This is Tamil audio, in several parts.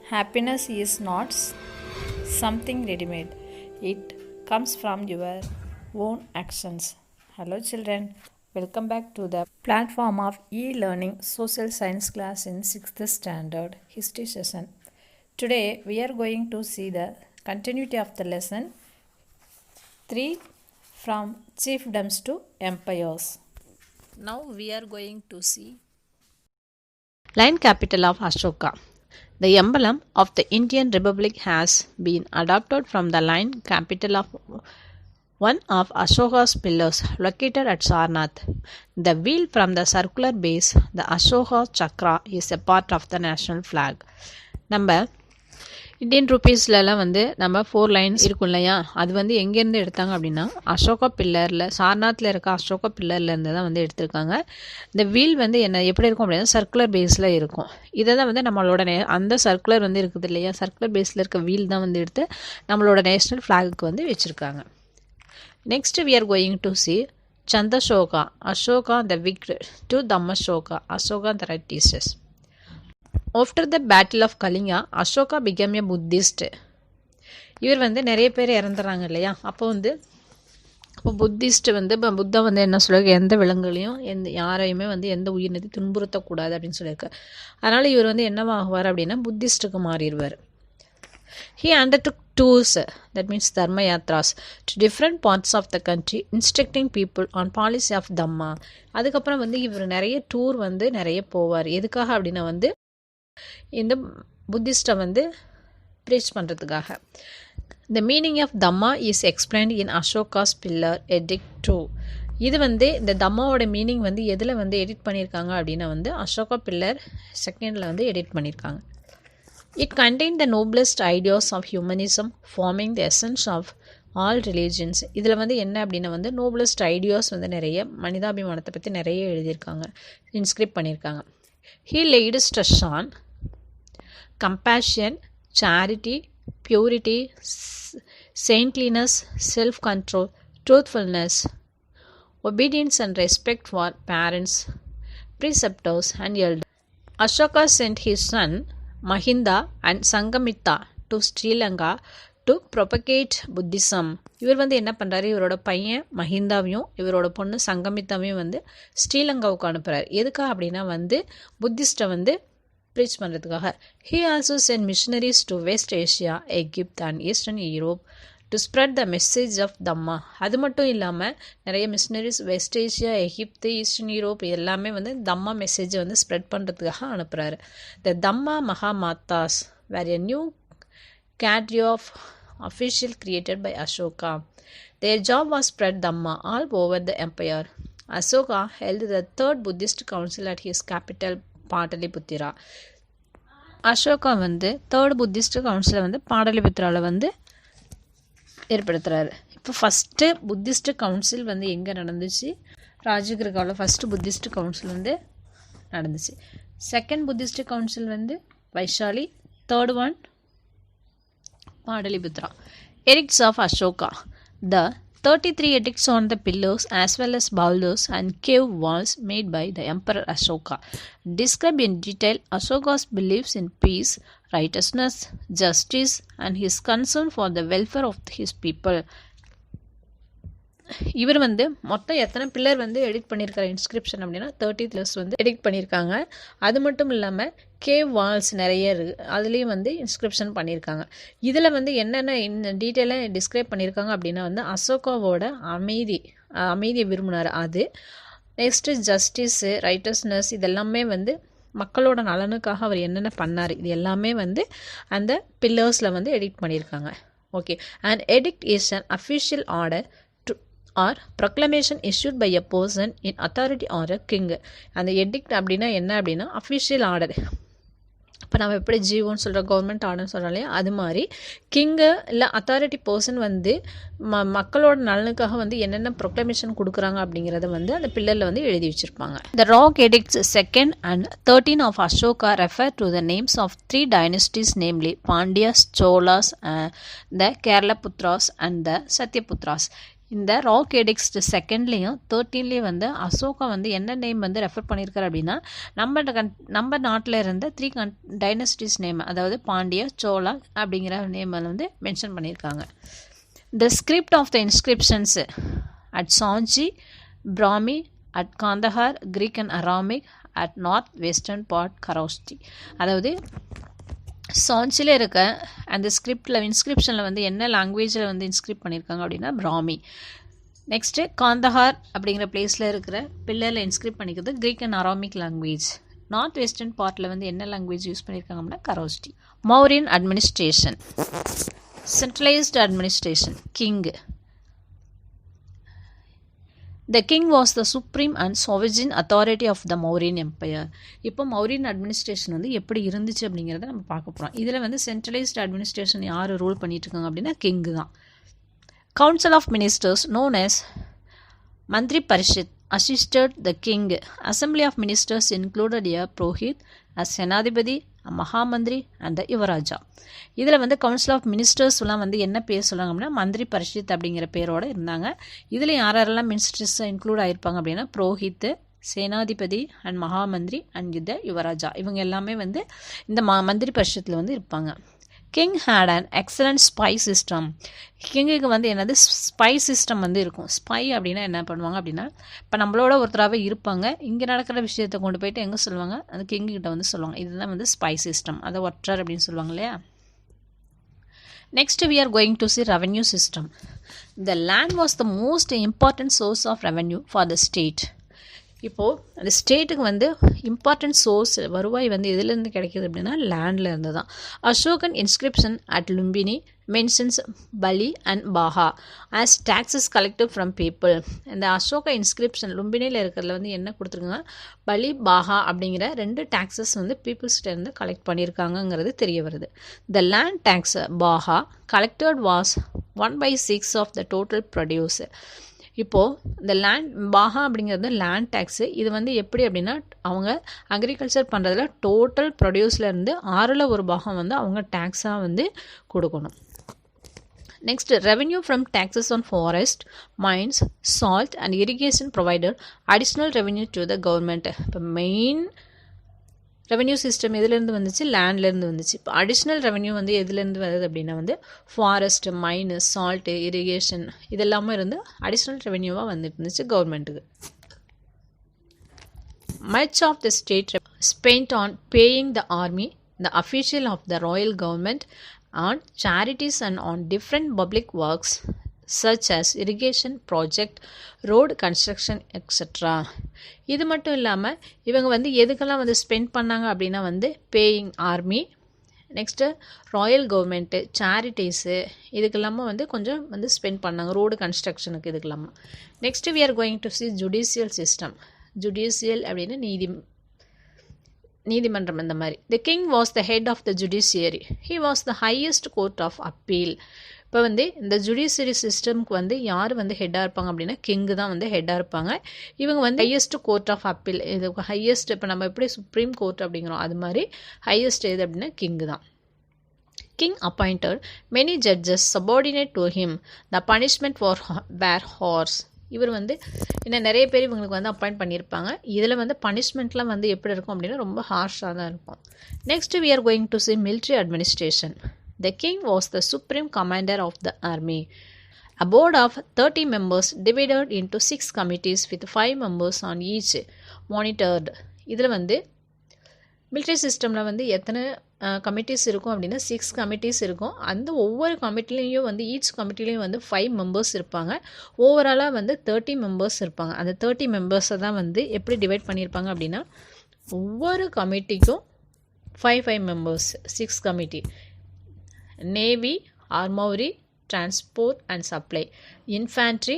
Happiness is not something ready made, it comes from your own actions. Hello, children. Welcome back to the platform of e learning social science class in 6th standard history session. Today, we are going to see the continuity of the lesson 3 from chiefdoms to empires. Now, we are going to see Line capital of Ashoka. The emblem of the Indian Republic has been adopted from the line capital of one of Ashoka's pillars located at Sarnath. The wheel from the circular base, the Ashoka Chakra, is a part of the national flag. நம்ம இந்தியன் ருபீஸ்லலாம் நம்ம 4 லைன்ஸ் இருக்கும் இல்லையா, அது எங்கேருந்து எடுத்தாங்க அப்படின்னா அசோகா பில்லரில், சார்நாத்தில் இருக்க அசோகா பில்லர்லேருந்து தான் எடுத்திருக்காங்க. இந்த வீல் என்ன எப்படி இருக்கும் அப்படின்னா சர்க்குலர் பேஸில் இருக்கும். இதை தான் நம்மளோட அந்த சர்க்குலர் இருக்குது இல்லையா, சர்க்குலர் பேஸில் இருக்க வீல் தான் எடுத்து நம்மளோட நேஷ்னல் ஃப்ளாகுக்கு வச்சுருக்காங்க. Next we are going to see Chandashoka, Ashoka the victor, to Dhammashoka, Ashoka the right thesis. After the battle of Kalinga, Ashoka became a Buddhist. இவர் நிறைய பேர் இறந்துறாங்க இல்லையா, அப்போ புத்திஸ்ட் இப்போ புத்தா என்ன சொல்லியிருக்க, எந்த விலங்குகளையும் யாரையுமே எந்த உயிரினத்தை துன்புறுத்தக்கூடாது அப்படின்னு சொல்லியிருக்காரு. அதனால் இவர் என்னவாகுவார் அப்படின்னா புத்திஸ்ட்டுக்கு மாறிடுவார். He undertook tours, that means dharma yatras, to different parts of the country, instructing people on policy of Dhamma. அதுக்கப்புறம் இவர் நிறைய டூர் நிறைய போவார். எதுக்காக அப்படின்னா இந்த புத்திஸ்ட்டை ப்ரீச் பண்ணுறதுக்காக. The meaning of Dhamma is explained in Ashoka's pillar edict 2. இது இந்த தம்மாவோட மீனிங் எதில் எடிட் பண்ணியிருக்காங்க அப்படின்னா அசோகா பில்லர் 2ல் எடிட் பண்ணியிருக்காங்க. It contained the noblest ideas of humanism, forming the essence of all religions. இதில் என்ன அப்படின்னா noblest ideas நிறைய மனிதாபிமானத்தை பற்றி நிறைய எழுதியிருக்காங்க, இன்ஸ்கிரிப்ட் பண்ணியிருக்காங்க. He laid stress on compassion, charity, purity, saintliness, self-control, truthfulness, obedience and respect for parents, preceptors and elders. Ashoka sent his son Mahinda and Sangamita to Sri Lanka to propagate Buddhism. இவர் என்ன பண்ணுறாரு, இவரோட பையன் மஹிந்தாவையும் இவரோட பொண்ணு சங்கமித்தாவையும் ஸ்ரீலங்காவுக்கு அனுப்புகிறார். எதுக்காக அப்படின்னா புத்திஸ்ட்டை ப்ரீச் பண்ணுறதுக்காக. He also sent missionaries to West Asia, Egypt and Eastern Europe to spread the message of Dhamma. அது மட்டும் இல்லாமல் நிறைய மிஷினரிஸ் வெஸ்ட் ஏஷியா, எகிப்து, ஈஸ்டர்ன் யூரோப் எல்லாமே தம்மா மெசேஜை ஸ்ப்ரெட் பண்ணுறதுக்காக அனுப்புகிறாரு. The Dhamma Mahamatas were a new cadre of official created by Ashoka. Their job was spread Dhamma all over the empire. Ashoka held the 3rd Buddhist council at his capital Pataliputra. Ashoka 3rd Buddhist கவுன்சிலை பாடலிபுத்திராவில் ஏற்படுத்துகிறாரு. இப்போ ஃபஸ்ட்டு புத்திஸ்ட் கவுன்சில் எங்கே நடந்துச்சு, ராஜகிரகாவில் ஃபஸ்ட்டு புத்திஸ்ட் கவுன்சில் நடந்துச்சு. 2nd Buddhist council Vaishali, 3rd one Pataliputra. Edicts of Ashoka. The 33 edicts on the pillars as well as boulders and cave walls made by the Emperor Ashoka describe in detail Ashoka's beliefs in peace, righteousness, justice and his concern for the welfare of his people. இவர் மொத்தம் எத்தனை பில்லர் எடிட் பண்ணியிருக்காரு இன்ஸ்கிரிப்ஷன் அப்படின்னா 30 பில்லர்ஸ் எடிட் பண்ணியிருக்காங்க. அது மட்டும் இல்லாமல் கேவ் வால்ஸ் நிறைய இருக்குது, அதுலேயும் இன்ஸ்கிரிப்ஷன் பண்ணியிருக்காங்க. இதில் என்னென்ன டீட்டெயிலாக டிஸ்கிரைப் பண்ணியிருக்காங்க அப்படின்னா அசோகாவோட அமைதியை விரும்பினார் அது. நெக்ஸ்ட்டு ஜஸ்டிஸு, ரைட்டஸ்னஸ், இதெல்லாமே மக்களோட நலனுக்காக அவர் என்னென்ன பண்ணார், இது எல்லாமே அந்த பில்லர்ஸில் எடிட் பண்ணியிருக்காங்க. Okay. And edict is an official order or proclamation issued by a person in authority or a king. அந்த எடிக்ட் அப்படின்னா என்ன அப்படின்னா அஃபிஷியல் ஆர்டர். இப்போ நம்ம எப்படி ஜிஓன்னு சொல்கிறோம், கவர்மெண்ட் ஆர்டர்னு சொல்கிறோம் இல்லையா, அது மாதிரி கிங்கு இல்லை அத்தாரிட்டி பர்சன் மக்களோட நலனுக்காக என்னென்ன ப்ரொக்ளமேஷன் கொடுக்குறாங்க அப்படிங்கிறத அந்த பில்லரில் எழுதி வச்சுருப்பாங்க. The rock edicts 2nd and 13 of Ashoka refer to the names of 3 dynasties, namely Pandyas, Cholas, the Kerala Putras and the Satyaputras. இந்த ராக் எடிக்ஸ்ட் செகண்ட்லேயும் 13லேயும் வந்து அசோகா வந்து என்ன நேம் வந்து ரெஃபர் பண்ணியிருக்காரு அப்படின்னா நம்ம நாட்டில் இருந்த 3 டைனஸ்டிஸ் நேம், அதாவது பாண்டியா, சோழா அப்படிங்கிற நேம் வந்து மென்ஷன் பண்ணியிருக்காங்க. The script of the inscriptions at Sanchi, Brahmi, at Kandahar, Greek and Aramaic, at northwestern part Kharosthi. அதாவது சாஞ்சியில் இருக்க அந்த இன்ஸ்கிரிப்ஷனில் வந்து என்ன லாங்குவேஜில் வந்து இன்ஸ்கிரிப்ட் பண்ணியிருக்காங்க அப்படின்னா பிராமி. நெக்ஸ்ட்டு காந்தஹார் அப்படிங்கிற பிளேஸில் இருக்கிற பில்லரில் இன்ஸ்கிரிப்ட் பண்ணிக்கிறது Greek and Aramaic language. North western பார்ட்டில் வந்து என்ன லாங்குவேஜ் யூஸ் பண்ணியிருக்காங்க அப்படின்னா Kharosthi. Mauryan administration, centralized administration, king. The king was the supreme and sovereign authority of the Mauryan Empire. இப்போ மௌரியன் அட்மினிஸ்ட்ரேஷன் வந்து எப்படி இருந்துச்சு அப்படிங்கிறத நம்ம பார்க்க போகிறோம். இதில் வந்து சென்ட்ரலைஸ்ட் அட்மினிஸ்ட்ரேஷன் யார் ரூல் பண்ணிட்டு இருக்காங்க அப்படின்னா கிங் தான். Council of ministers known as மந்திரி Parishad assisted the king. Assembly of ministers included a Prohit, a Senadipati, a Mahamandri and the Yuvaraja. இதில் வந்து கவுன்சில் ஆஃப் மினிஸ்டர்ஸ்லாம் வந்து என்ன பேர் சொல்கிறாங்க அப்படின்னா மந்திரி பரிஷத் அப்படிங்கிற பேரோடு இருந்தாங்க. இதில் யாரெல்லாம் மினிஸ்டர்ஸ் இன்க்ளூட் ஆகிருப்பாங்க அப்படின்னா புரோஹித், சேனாதிபதி அண்ட் மகாமந்திரி அண்ட் த யுவராஜா, இவங்க எல்லாமே வந்து இந்த மந்திரி பரிஷத்தில் வந்து இருப்பாங்க. King had and excellent spy system. கிங்குக்கு வந்து என்னது ஸ்பை சிஸ்டம் வந்து இருக்கும். ஸ்பை அப்படின்னா என்ன பண்ணுவாங்க அப்படின்னா, இப்போ நம்மளோட ஒருத்தராகவே இருப்பாங்க, இங்கே நடக்கிற விஷயத்தை கொண்டு போயிட்டு எங்கே சொல்லுவாங்க, அந்த கிங்கிட்ட வந்து சொல்லுவாங்க. இதுதான் வந்து ஸ்பை சிஸ்டம், அதை ஒற்றர் அப்படின்னு சொல்லுவாங்க இல்லையா. Next we are going to see revenue system. The land was the most important source of revenue for the state. இப்போது அந்த ஸ்டேட்டுக்கு வந்து இம்பார்ட்டன்ட் சோர்ஸ் வருவாய் வந்து எதுலேருந்து கிடைக்கிது அப்படின்னா லேண்டில் இருந்து தான். Ashokan inscription at Lumbini mentions bali and bhaga as taxes collected from people. இந்த அசோகா இன்ஸ்கிரிப்ஷன் லும்பினியில் இருக்கிறதுல வந்து என்ன கொடுத்துருக்குங்க, பலி பாஹா அப்படிங்கிற 2 டாக்ஸஸ் வந்து பீப்புள்ஸ்கிட்டேருந்து கலெக்ட் பண்ணியிருக்காங்கங்கிறது தெரிய வருது. The land tax bhaga collected was 1/6 of the total produce. இப்போது இந்த லேண்ட் பாஹா அப்படிங்கிறது லேண்ட் டேக்ஸு. இது வந்து எப்படி அப்படின்னா அவங்க அக்ரிகல்ச்சர் பண்ணுறதுல டோட்டல் ப்ரொடியூஸ்லேருந்து 1/6 பாகம் வந்து அவங்க டேக்ஸாக வந்து கொடுக்கணும். Next revenue from taxes on forest, mines, salt and irrigation provider additional revenue to the government. இப்போ மெயின் ரெவென்யூ சிஸ்டம் எதுலேருந்து வந்துச்சு, லேண்ட்லேருந்து வந்துச்சு. இப்போ அடிஷ்னல் ரெவென்யூ வந்து எதுலேருந்து வருது அப்படின்னா வந்து ஃபாரஸ்ட், மைனு, சால்ட்டு, இரிகேஷன் இதெல்லாமே இருந்து அடிஷ்னல் ரெவென்யூவாக வந்துட்டு இருந்துச்சு கவர்மெண்ட்டுக்கு. Much of the state spend on paying the army, the official of the royal government, on charities and on different public works such as irrigation project, road construction etc. இது மட்டும் இல்லாமல் இவங்க வந்து எதுக்கெல்லாம் வந்து ஸ்பெண்ட் பண்ணாங்க அப்படின்னா வந்து paying army, next royal government, charities இதுக்கெல்லாமல் வந்து கொஞ்சம் வந்து ஸ்பெண்ட் பண்ணாங்க, ரோடு கன்ஸ்ட்ரக்ஷனுக்கு இதுக்கெல்லாமல். Next we are going to see judicial system. Judicial அப்படின்னா நீதிமன்றம் இந்த மாதிரி. The king was the head of the judiciary. He was the highest court of appeal. இப்போ வந்து இந்த ஜுடிஷியரி சிஸ்டம்க்கு வந்து யார் வந்து ஹெட்டாக இருப்பாங்க அப்படின்னா கிங்கு தான் வந்து ஹெட்டாக இருப்பாங்க. இவங்க வந்து ஹையஸ்ட் கோர்ட் ஆஃப் அப்பீல், இது ஹையஸ்ட், இப்போ நம்ம எப்படி சுப்ரீம் கோர்ட் அப்படிங்கிறோம் அது மாதிரி ஹையஸ்ட் எது அப்படின்னா கிங்கு தான். King appointed many judges subordinate to him, the punishment for were harsh. இவர் வந்து இன்னும் நிறைய பேர் இவங்களுக்கு வந்து அப்பாயிண்ட் பண்ணியிருப்பாங்க. இதில் வந்து பனிஷ்மெண்ட்லாம் வந்து எப்படி இருக்கும் அப்படின்னா ரொம்ப ஹார்ஷாக தான் இருக்கும். Next we are going to see military administration. The king was the supreme commander of the army. A board of 30 members divided into 6 committees with 5 members on each monitored. இதில் வந்து மிலிட்ரி சிஸ்டமில் வந்து எத்தனை கமிட்டிஸ் இருக்கும் அப்படின்னா 6 கமிட்டிஸ் இருக்கும். அந்த ஒவ்வொரு கமிட்டிலையும் வந்து ஈச் கமிட்டிலையும் வந்து 5 மெம்பர்ஸ் இருப்பாங்க. ஓவராலாக வந்து 30 மெம்பர்ஸ் இருப்பாங்க. அந்த 30 மெம்பர்ஸை தான் வந்து எப்படி டிவைட் பண்ணியிருப்பாங்க அப்படின்னா ஒவ்வொரு கமிட்டிக்கும் 5 members, 6 committee. Navy, armoury, transport and supply, infantry,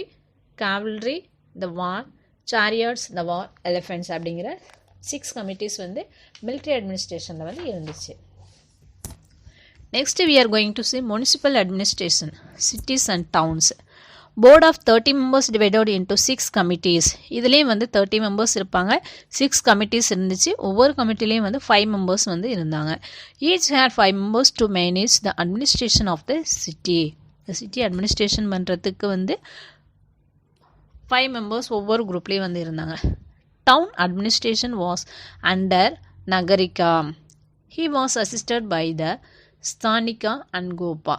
cavalry, the war, chariots, the war elephants அப்படிங்கிற 6 கமிட்டிஸ் வந்து மிலிட்ரி அட்மினிஸ்ட்ரேஷனில் வந்து இருந்துச்சு. Next we are going to see municipal administration, cities and towns. Board of 30 members divided into 6 committees. இதுலேயும் வந்து 30 members இருப்பாங்க, 6 committees இருந்துச்சு. ஒவ்வொரு கமிட்டிலையும் வந்து 5 members வந்து இருந்தாங்க. Each had 5 members to manage the administration of the city. The city administration பண்ணுறதுக்கு வந்து 5 மெம்பர்ஸ் ஒவ்வொரு குரூப்லேயும் வந்து இருந்தாங்க. Town administration was under Nagarika. He was assisted by the Sthanika and Gopa.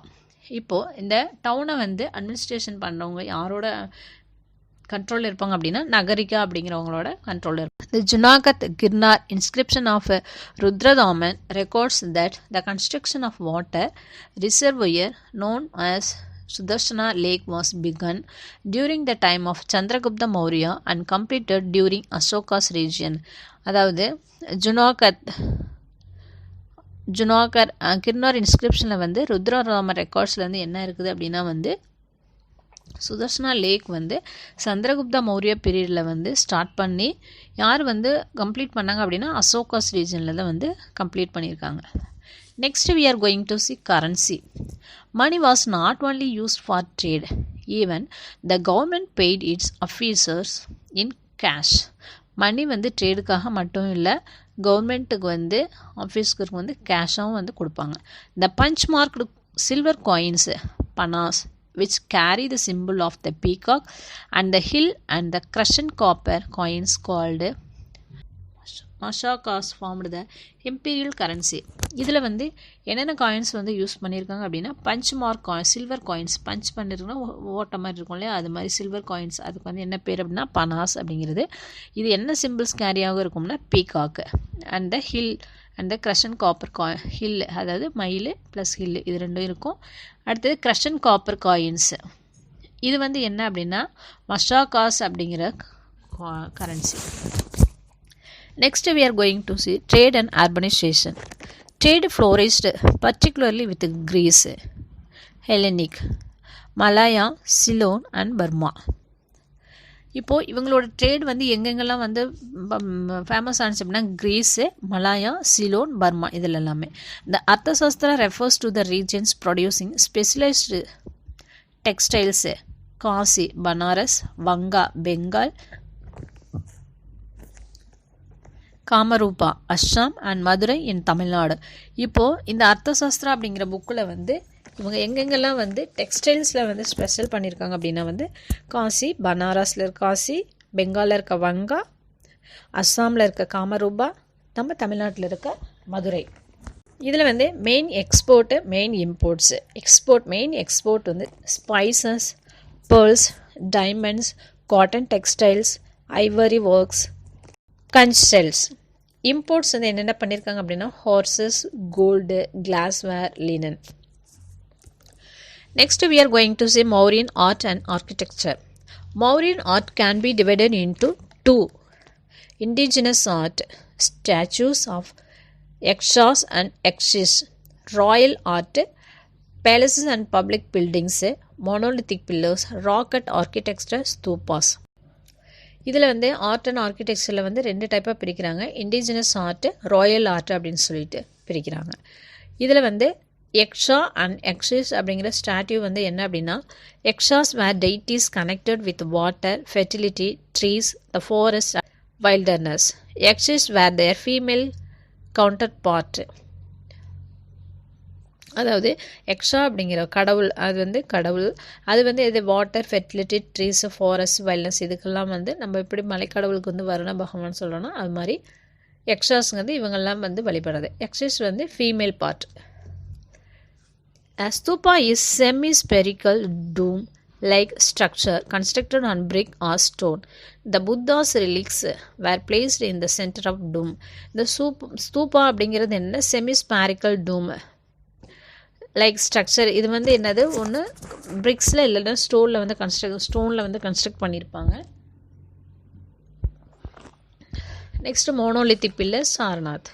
இப்போது இந்த டவுனை வந்து அட்மினிஸ்ட்ரேஷன் பண்ணுறவங்க யாரோட கண்ட்ரோலில் இருப்பாங்க அப்படின்னா நகரிகா அப்படிங்கிறவங்களோட கண்ட்ரோலில் இருப்பாங்க. The Junagadh Girnar inscription of Rudradaman records that the construction of water reservoir known as Sudarshana Lake was begun during the time of Chandragupta Maurya and completed during Ashoka's region. அதாவது ஜுனாகர் கிர்னார் இன்ஸ்கிரிப்ஷனில் வந்து ருத்ரராம ரெக்கார்ட்ஸில் வந்து என்ன இருக்குது அப்படின்னா வந்து சுதர்ஷனா லேக் வந்து சந்திரகுப்தா மௌரிய பீரியடில் வந்து ஸ்டார்ட் பண்ணி யார் வந்து கம்ப்ளீட் பண்ணாங்க அப்படின்னா அசோகாஸ் ரீஜனில் தான் வந்து கம்ப்ளீட் பண்ணியிருக்காங்க. Next we are going to see currency. Money was not only used for trade, even the government paid its officers in cash. மணி வந்து ட்ரேடுக்காக மட்டும் இல்லை, கவர்மெண்ட்டுக்கு வந்து ஆஃபீஸ்க்கு வந்து கேஷாகவும் வந்து கொடுப்பாங்க. The punch marked silver coins, panas, which carry the symbol of the peacock, and the hill and the crushed copper coins called Ashokas formed the imperial currency. இதில் வந்து என்னென்ன காயின்ஸ் வந்து யூஸ் பண்ணியிருக்காங்க அப்படின்னா punch mark coin, silver coins, punch பண்ணிருக்கோன்னா ஓட்ட மாதிரி இருக்கும் இல்லையா, அது மாதிரி சில்வர் காயின்ஸ். அதுக்கு வந்து என்ன பேர் அப்படின்னா பனாஸ் அப்படிங்கிறது. இது என்ன சிம்பிள்ஸ் கேரியாக இருக்கும்னா peacock and the hill and the crescent copper hill, அதாவது மயில் ப்ளஸ் ஹில் இது ரெண்டும் இருக்கும். அடுத்தது க்ரஷன் காப்பர் காயின்ஸ். இது வந்து என்ன அப்படின்னா மஷாகாஸ் அப்படிங்கிற currency. Next we are going to see trade and urbanization. Trade flourished particularly with Greece, Hellenic, Malaya, Ceylon and Burma. இப்போது இவங்களோட ட்ரேட் வந்து எங்கெங்கெல்லாம் வந்து ஃபேமஸ் ஆனிச்சு அப்படின்னா கிரீஸு, மலாயா, சிலோன், பர்மா இதில் எல்லாமே. The Arthashastra refers to the regions producing specialised textiles, Kashi, Banaras, Vanga, Bengal, Kamarupa, Assam and Madurai in Tamil Nadu. இப்போது இந்த அர்த்தசாஸ்திரா அப்படிங்கிற புக்கில் வந்து இவங்க எங்கெங்கெல்லாம் வந்து டெக்ஸ்டைல்ஸில் வந்து ஸ்பெஷல் பண்ணியிருக்காங்க அப்படின்னா வந்து காசி, பனாரஸில் இருக்க காசி, பெங்காலில் இருக்க வங்கா, அஸ்ஸாமில் இருக்க காமரூபா, நம்ம தமிழ்நாட்டில் இருக்க மதுரை. இதில் வந்து main export, main imports. Main export வந்து spices, pearls, diamonds, cotton textiles, ivory works, conch shells. Imports வந்து என்னென்ன பண்ணியிருக்காங்க அப்படின்னா horses, gold, glassware, linen. Next we are going to see Mauryan art and architecture. Mauryan art can be divided into two: indigenous art, statues of yakshas and yakshis; royal art, palaces and public buildings, monolithic pillars, rock cut architecture, stupas. இதில் வந்து ஆர்ட் அண்ட் ஆர்கிடெக்சரில் வந்து ரெண்டு டைப்பாக பிரிக்கிறாங்க. இண்டிஜினஸ் ஆர்ட்டு, ராயல் ஆர்ட் அப்படின்னு சொல்லிட்டு பிரிக்கிறாங்க. இதில் வந்து எக்ஷா அண்ட் எக்ஷிஸ் அப்படிங்கிற ஸ்டாட்யூ வந்து என்ன அப்படின்னா yakshas were deities connected with water, fertility, trees, the forest, wilderness. Yakshis were their female counterpart. அதாவது எக்ஷா அப்படிங்கிற கடவுள், அது வந்து கடவுள், அது வந்து இது water, fertility, trees, forest, wildness இதுக்கெல்லாம் வந்து நம்ம எப்படி மலைக்கடவுளுக்கு வந்து வருண பகவான் சொல்கிறோன்னா அது மாதிரி எக்ஷாஸ்ங்க வந்து இவங்கெல்லாம் வந்து வழிபடுறது. எக்ஷிஸ் வந்து female part. A stupa is semi-spherical dome-like structure constructed on brick or stone. The Buddha's relics were placed in the center of dome. The stupa அப்படிங்கிறது என்ன, semi-spherical dome லைக் ஸ்ட்ரக்சர். இது வந்து என்னது, ஒன்று பிரிக்ஸில் இல்லைன்னா ஸ்டோனில் வந்து கன்ஸ்ட்ரக்ட் பண்ணியிருப்பாங்க. Next monolithic pillar, Sarnath.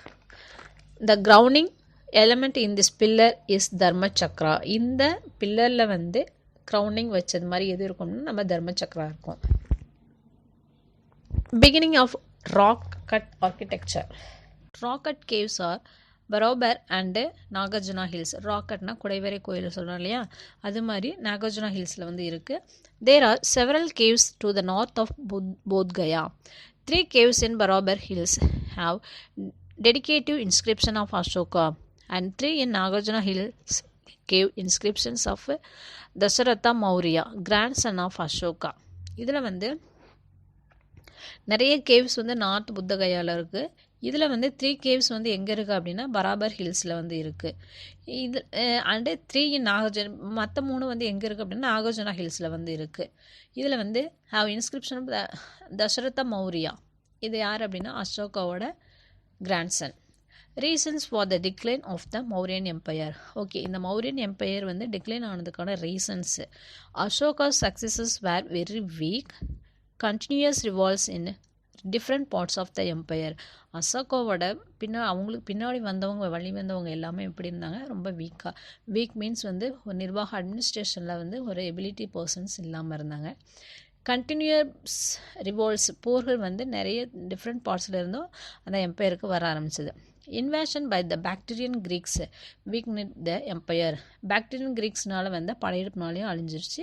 The grounding element in this pillar is தர்ம சக்ரா. இந்த பில்லரில் வந்து கிரவுண்டிங் வச்சது மாதிரி எது இருக்கும்னா நம்ம தர்ம சக்ரா இருக்கும். Beginning of rock cut architecture. Rock cut caves are Barabar and Nagarjuna hills. ராக்கட்னா குடைவரை கோயில் சொல்கிறோம் இல்லையா, அது மாதிரி நாகார்ஜுனா ஹில்ஸில் வந்து இருக்குது. There are several caves to the north of Bodhgaya. 3 caves in Barobar Hills have dedicative inscription of Ashoka and 3 in Nagarjuna Hills cave inscriptions of Dasaratha Maurya, grandson of Ashoka. இதில் வந்து நிறைய கேவ்ஸ் வந்து நார்த் புத்தகயாவில் இருக்குது. இதில் வந்து 3 கேவ்ஸ் வந்து எங்கே இருக்குது அப்படின்னா பராபர் ஹில்ஸில் வந்து இருக்குது. இது அண்டு 3 இன் நாகார்ஜுன, மற்ற 3 வந்து எங்கே இருக்குது அப்படின்னா நாகார்ஜுனா ஹில்ஸில் வந்து இருக்குது. இதில் வந்து ஹாவ் இன்ஸ்கிரிப்ஷன் தசரத மௌரியா. இது யார் அப்படின்னா அசோகாவோட grandson. Reasons for the decline of the Mauryan empire. Okay, இந்த மௌரியன் எம்பையர் வந்து டிக்ளைன் ஆனதுக்கான reasons: Ashoka's successors were very weak, continuous revolts in different parts of the empire. அசோகாவோட அவங்களுக்கு பின்னாடி வழி வந்தவங்க எல்லாமே எப்படி இருந்தாங்க, ரொம்ப வீக் மீன்ஸ் வந்து ஒரு நிர்வாக அட்மினிஸ்ட்ரேஷனில் வந்து ஒரு எபிலிட்டி பர்சன்ஸ் இல்லாமல் இருந்தாங்க. கண்டினியூஸ் ரிவால்வ்ஸ், போர்கள் வந்து நிறைய டிஃப்ரெண்ட் பார்ட்ஸில் இருந்தும் அந்த எம்பையருக்கு வர ஆரம்பிச்சது. Invasion by the Bactrian Greeks weakened the empire. பாக்டீரியன் கிரீக்ஸ்னால வந்து படையெடுப்புனாலையும் அழிஞ்சிருச்சு.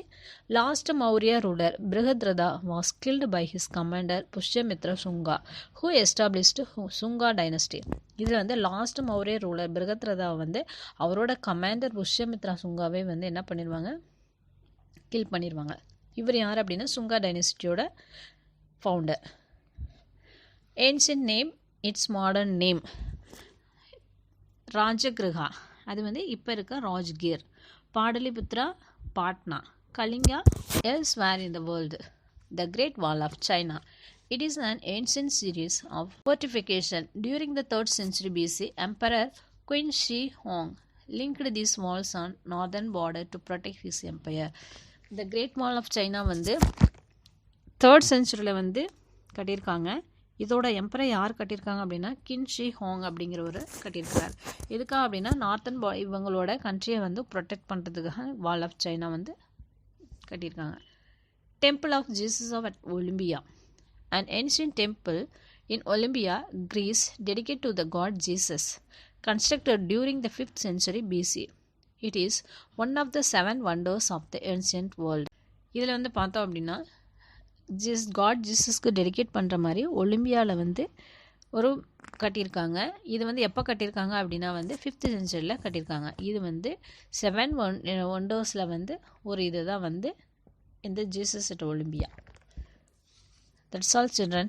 Last Maurya ruler Brihadratha was killed by his commander Pushyamitra Shunga who established Shunga dynasty. இதில் வந்து லாஸ்ட் மௌரிய ரூலர் பிருகத்ரதா வந்து அவரோட கமாண்டர் புஷ்யமித்ரா சுங்காவே வந்து என்ன பண்ணிடுவாங்க, கில் பண்ணிடுவாங்க. இவர் யார் அப்படின்னா சுங்கா டைனஸ்டியோட founder. Ancient name, its modern name Rajagriha, அது வந்து இப்போ இருக்க Rajgir. Pataliputra, Patna. Kalinga, elsewhere in the world. The great wall of China. It is an ancient series of fortification. During the 3rd century BC, Emperor Qin Shi Huang linked these walls on northern border to protect his empire. The Great Wall of China வந்து 3rd centuryல வந்து கட்டியிருக்காங்க. இதோட எம்பரை யார் கட்டியிருக்காங்க அப்படின்னா கின் ஷி ஹோங் அப்படிங்கிறவர் கட்டியிருக்கார். எதுக்காக அப்படின்னா நார்த்தன் இவங்களோட கண்ட்ரியை வந்து ப்ரொடெக்ட் பண்ணுறதுக்காக வால் ஆஃப் சைனா வந்து கட்டியிருக்காங்க. Temple of Zeus of at Olympia. An ancient temple in Olympia, Greece, dedicated to the god Jesus, constructed during the 5th century BC. It is one of the 7 wonders of the ancient world. இதில் வந்து பார்த்தோம் அப்படின்னா காட் ஜீசஸ்க்கு டெடிகேட் பண்ணுற மாதிரி ஒலிம்பியாவில் வந்து ஒரு கட்டியிருக்காங்க. இது வந்து எப்போ கட்டியிருக்காங்க அப்படின்னா வந்து 5th centuryல கட்டியிருக்காங்க. இது வந்து 7 wonders வந்து ஒரு இது தான் வந்து இந்த Jesus at Olympia. That's all, children.